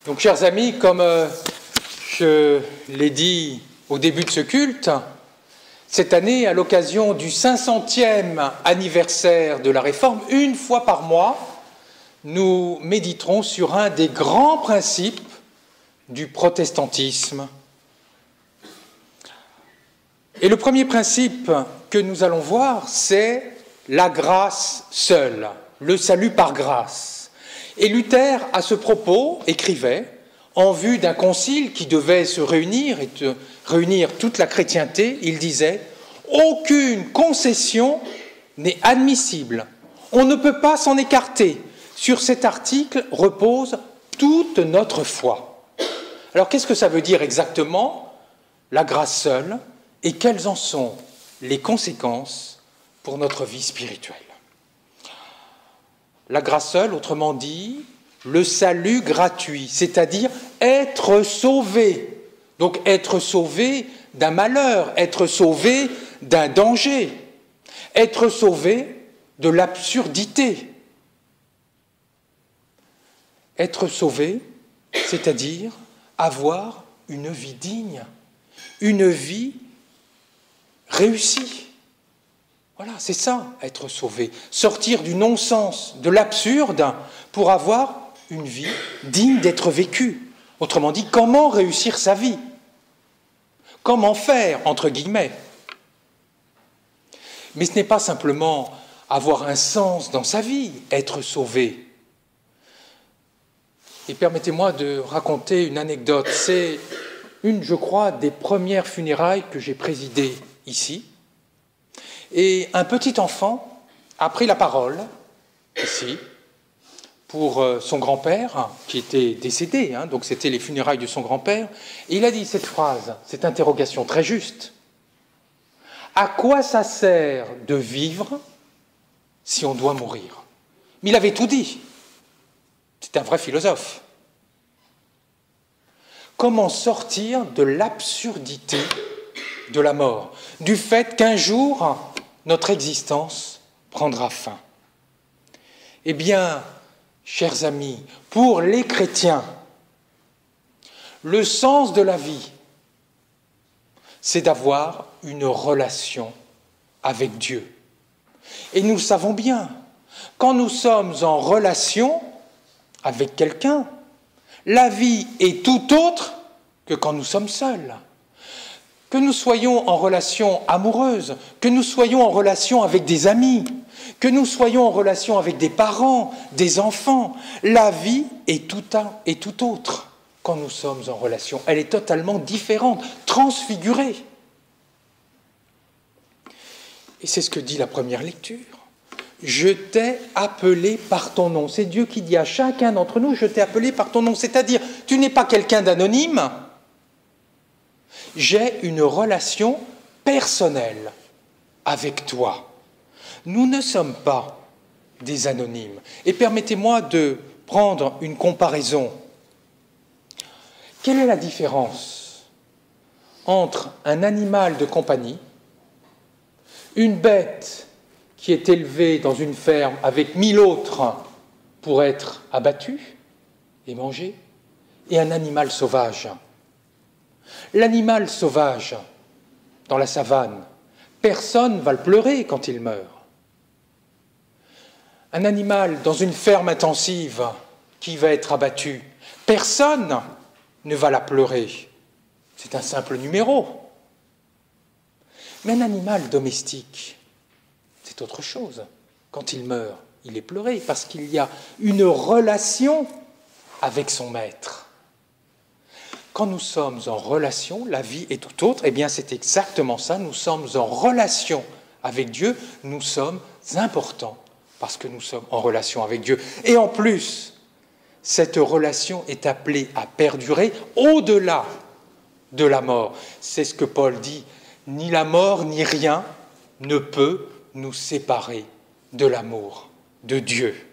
Donc, chers amis, comme je l'ai dit au début de ce culte, cette année, à l'occasion du 500e anniversaire de la Réforme, une fois par mois, nous méditerons sur un des grands principes du protestantisme. Et le premier principe que nous allons voir, c'est la grâce seule, le salut par grâce. Et Luther, à ce propos, écrivait, en vue d'un concile qui devait se réunir et réunir toute la chrétienté, il disait « Aucune concession n'est admissible. On ne peut pas s'en écarter. Sur cet article repose toute notre foi. » Alors, qu'est-ce que ça veut dire exactement, la grâce seule, et quelles en sont les conséquences pour notre vie spirituelle? La grâce seule, autrement dit, le salut gratuit, c'est-à-dire être sauvé. Donc être sauvé d'un malheur, être sauvé d'un danger, être sauvé de l'absurdité. Être sauvé, c'est-à-dire avoir une vie digne, une vie réussie. Voilà, c'est ça, être sauvé. Sortir du non-sens, de l'absurde, pour avoir une vie digne d'être vécue. Autrement dit, comment réussir sa vie? Comment faire, entre guillemets? Mais ce n'est pas simplement avoir un sens dans sa vie, être sauvé. Et permettez-moi de raconter une anecdote. C'est une, je crois, des premières funérailles que j'ai présidées ici. Et un petit enfant a pris la parole, ici, pour son grand-père, qui était décédé, donc c'était les funérailles de son grand-père, et il a dit cette phrase, cette interrogation très juste. À quoi ça sert de vivre si on doit mourir? Mais il avait tout dit. C'est un vrai philosophe. Comment sortir de l'absurdité de la mort, du fait qu'un jour, notre existence prendra fin? Eh bien, chers amis, pour les chrétiens, le sens de la vie, c'est d'avoir une relation avec Dieu. Et nous savons bien, quand nous sommes en relation avec quelqu'un, la vie est tout autre que quand nous sommes seuls. Que nous soyons en relation amoureuse, que nous soyons en relation avec des amis, que nous soyons en relation avec des parents, des enfants, la vie est tout autre quand nous sommes en relation. Elle est totalement différente, transfigurée. Et c'est ce que dit la première lecture. Je t'ai appelé par ton nom. C'est Dieu qui dit à chacun d'entre nous, je t'ai appelé par ton nom. C'est-à-dire, tu n'es pas quelqu'un d'anonyme. J'ai une relation personnelle avec toi. Nous ne sommes pas des anonymes. Et permettez-moi de prendre une comparaison. Quelle est la différence entre un animal de compagnie, une bête qui est élevée dans une ferme avec 1000 autres pour être abattue et mangée, et un animal sauvage? L'animal sauvage, dans la savane, personne ne va le pleurer quand il meurt. Un animal dans une ferme intensive qui va être abattu, personne ne va la pleurer. C'est un simple numéro. Mais un animal domestique, c'est autre chose. Quand il meurt, il est pleuré parce qu'il y a une relation avec son maître. Quand nous sommes en relation, la vie est tout autre. Eh bien, c'est exactement ça. Nous sommes en relation avec Dieu. Nous sommes importants parce que nous sommes en relation avec Dieu. Et en plus, cette relation est appelée à perdurer au-delà de la mort. C'est ce que Paul dit. Ni la mort, ni rien ne peut nous séparer de l'amour de Dieu.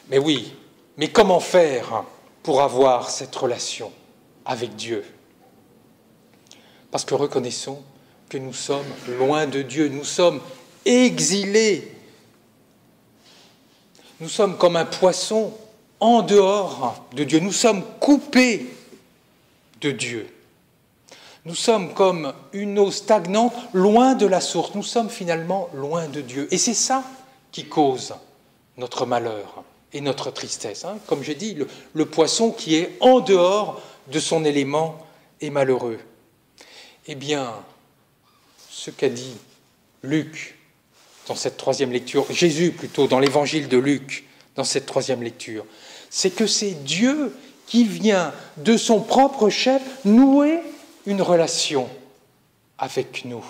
Mais oui, mais comment faire pour avoir cette relation avec Dieu? Parce que reconnaissons que nous sommes loin de Dieu, nous sommes exilés. Nous sommes comme un poisson en dehors de Dieu. Nous sommes coupés de Dieu. Nous sommes comme une eau stagnante, loin de la source. Nous sommes finalement loin de Dieu. Et c'est ça qui cause notre malheur et notre tristesse. Comme j'ai dit, le poisson qui est en dehors de son élément est malheureux. Eh bien, ce qu'a dit Luc dans cette troisième lecture, Jésus plutôt dans l'évangile de Luc, dans cette troisième lecture, c'est que c'est Dieu qui vient de son propre chef nouer une relation avec nous.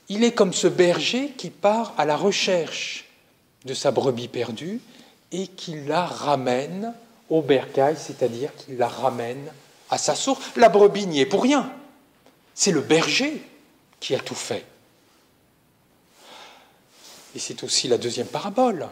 Il est comme ce berger qui part à la recherche de sa brebis perdue et qui la ramène au bercail, c'est-à-dire qu'il la ramène à sa source. La brebis n'y est pour rien. C'est le berger qui a tout fait. Et c'est aussi la deuxième parabole.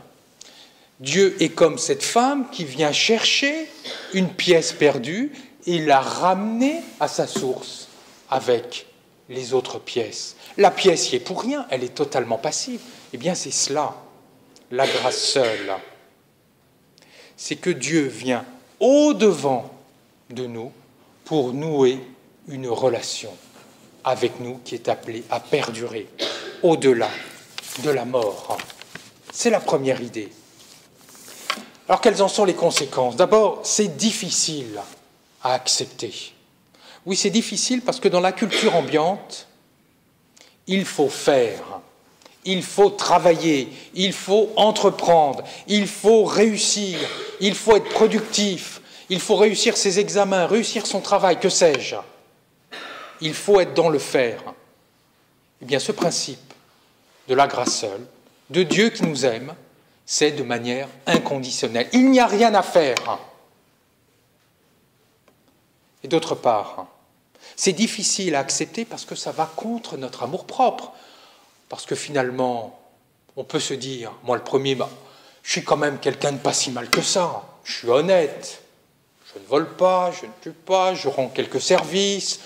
Dieu est comme cette femme qui vient chercher une pièce perdue et la ramener à sa source avec les autres pièces. La pièce y est pour rien, elle est totalement passive. Eh bien, c'est cela, la grâce seule. C'est que Dieu vient au-devant de nous pour nouer une relation avec nous qui est appelée à perdurer au-delà de la mort. C'est la première idée. Alors, quelles en sont les conséquences? D'abord, c'est difficile à accepter. Oui, c'est difficile parce que dans la culture ambiante, il faut faire, il faut travailler, il faut entreprendre, il faut réussir, il faut être productif, il faut réussir ses examens, réussir son travail, que sais-je. Il faut être dans le faire. Eh bien, ce principe de la grâce seule, de Dieu qui nous aime, c'est de manière inconditionnelle. Il n'y a rien à faire. Et d'autre part, c'est difficile à accepter parce que ça va contre notre amour-propre. Parce que finalement, on peut se dire, moi le premier, je suis quand même quelqu'un de pas si mal que ça. Je suis honnête, je ne vole pas, je ne tue pas, je rends quelques services,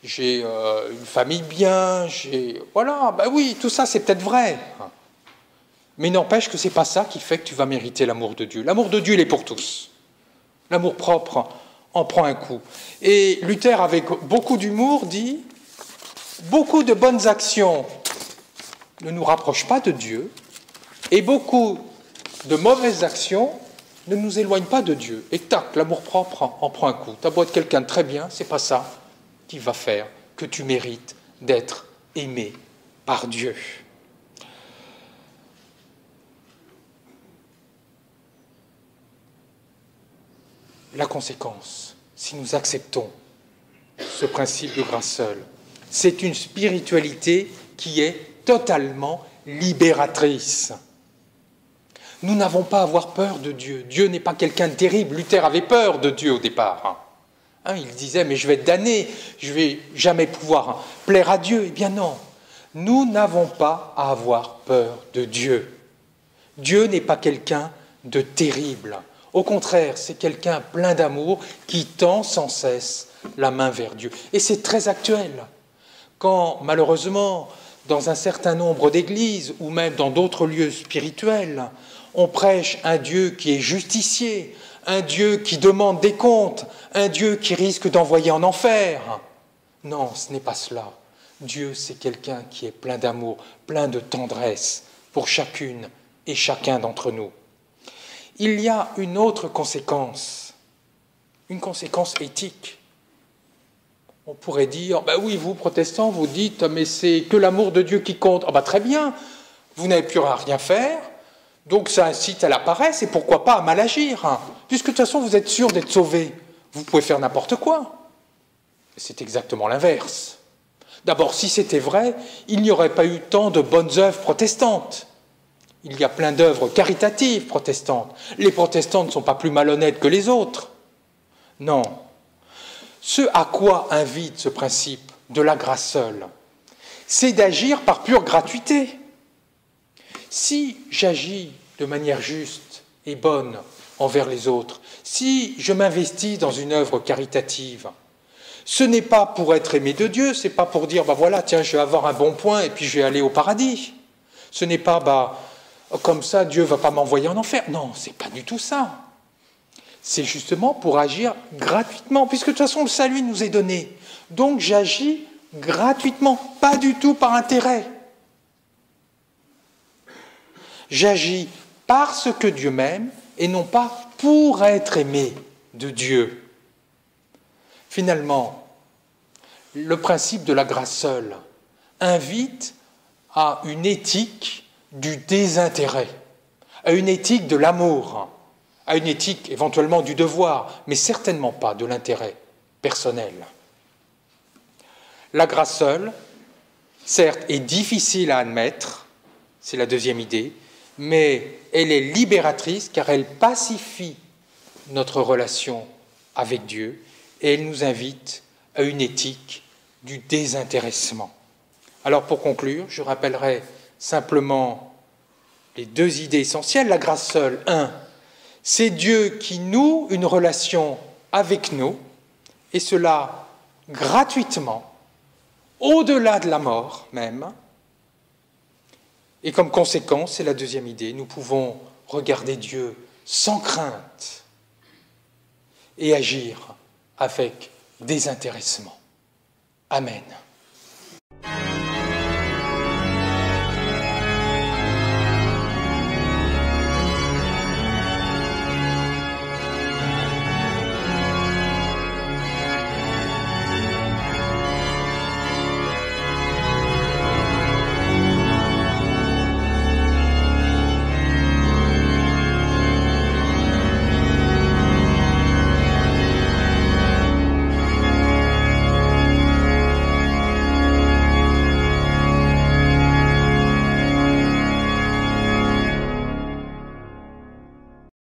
j'ai une famille bien, voilà, oui, tout ça c'est peut-être vrai. Mais n'empêche que ce n'est pas ça qui fait que tu vas mériter l'amour de Dieu. L'amour de Dieu, il est pour tous. L'amour propre en prend un coup. Et Luther, avec beaucoup d'humour, dit « Beaucoup de bonnes actions ne nous rapprochent pas de Dieu, et beaucoup de mauvaises actions ne nous éloignent pas de Dieu. » Et tac, l'amour propre en prend un coup. Tu as beau être quelqu'un de très bien, ce n'est pas ça qui va faire que tu mérites d'être aimé par Dieu. La conséquence, si nous acceptons ce principe de grâce seule, c'est une spiritualité qui est totalement libératrice. Nous n'avons pas à avoir peur de Dieu. Dieu n'est pas quelqu'un de terrible. Luther avait peur de Dieu au départ. Il disait, mais je vais être damné, je ne vais jamais pouvoir plaire à Dieu. Eh bien non, nous n'avons pas à avoir peur de Dieu. Dieu n'est pas quelqu'un de terrible. Au contraire, c'est quelqu'un plein d'amour qui tend sans cesse la main vers Dieu. Et c'est très actuel. Quand, malheureusement, dans un certain nombre d'églises ou même dans d'autres lieux spirituels, on prêche un Dieu qui est justicier, un Dieu qui demande des comptes, un Dieu qui risque d'envoyer en enfer. Non, ce n'est pas cela. Dieu, c'est quelqu'un qui est plein d'amour, plein de tendresse pour chacune et chacun d'entre nous. Il y a une autre conséquence, une conséquence éthique. On pourrait dire, oui, vous, protestants, vous dites, mais c'est que l'amour de Dieu qui compte. Très bien, vous n'avez plus à rien faire, donc ça incite à la paresse, et pourquoi pas à mal agir, puisque de toute façon, vous êtes sûr d'être sauvés. Vous pouvez faire n'importe quoi. C'est exactement l'inverse. D'abord, si c'était vrai, il n'y aurait pas eu tant de bonnes œuvres protestantes. Il y a plein d'œuvres caritatives protestantes. Les protestants ne sont pas plus malhonnêtes que les autres. Non. Ce à quoi invite ce principe de la grâce seule, c'est d'agir par pure gratuité. Si j'agis de manière juste et bonne envers les autres, si je m'investis dans une œuvre caritative, ce n'est pas pour être aimé de Dieu, ce n'est pas pour dire, voilà, tiens, je vais avoir un bon point et puis je vais aller au paradis. Ce n'est pas, comme ça Dieu ne va pas m'envoyer en enfer. Non, c'est pas du tout ça. C'est justement pour agir gratuitement, puisque de toute façon le salut nous est donné. Donc j'agis gratuitement, pas du tout par intérêt. J'agis parce que Dieu m'aime et non pas pour être aimé de Dieu. Finalement, le principe de la grâce seule invite à une éthique du désintérêt, à une éthique de l'amour, à une éthique éventuellement du devoir, mais certainement pas de l'intérêt personnel. La grâce seule, certes, est difficile à admettre, c'est la deuxième idée, mais elle est libératrice car elle pacifie notre relation avec Dieu et elle nous invite à une éthique du désintéressement. Alors pour conclure, je rappellerai simplement les deux idées essentielles. La grâce seule, 1, c'est Dieu qui noue une relation avec nous, et cela gratuitement, au-delà de la mort même. Et comme conséquence, c'est la deuxième idée, nous pouvons regarder Dieu sans crainte et agir avec désintéressement. Amen.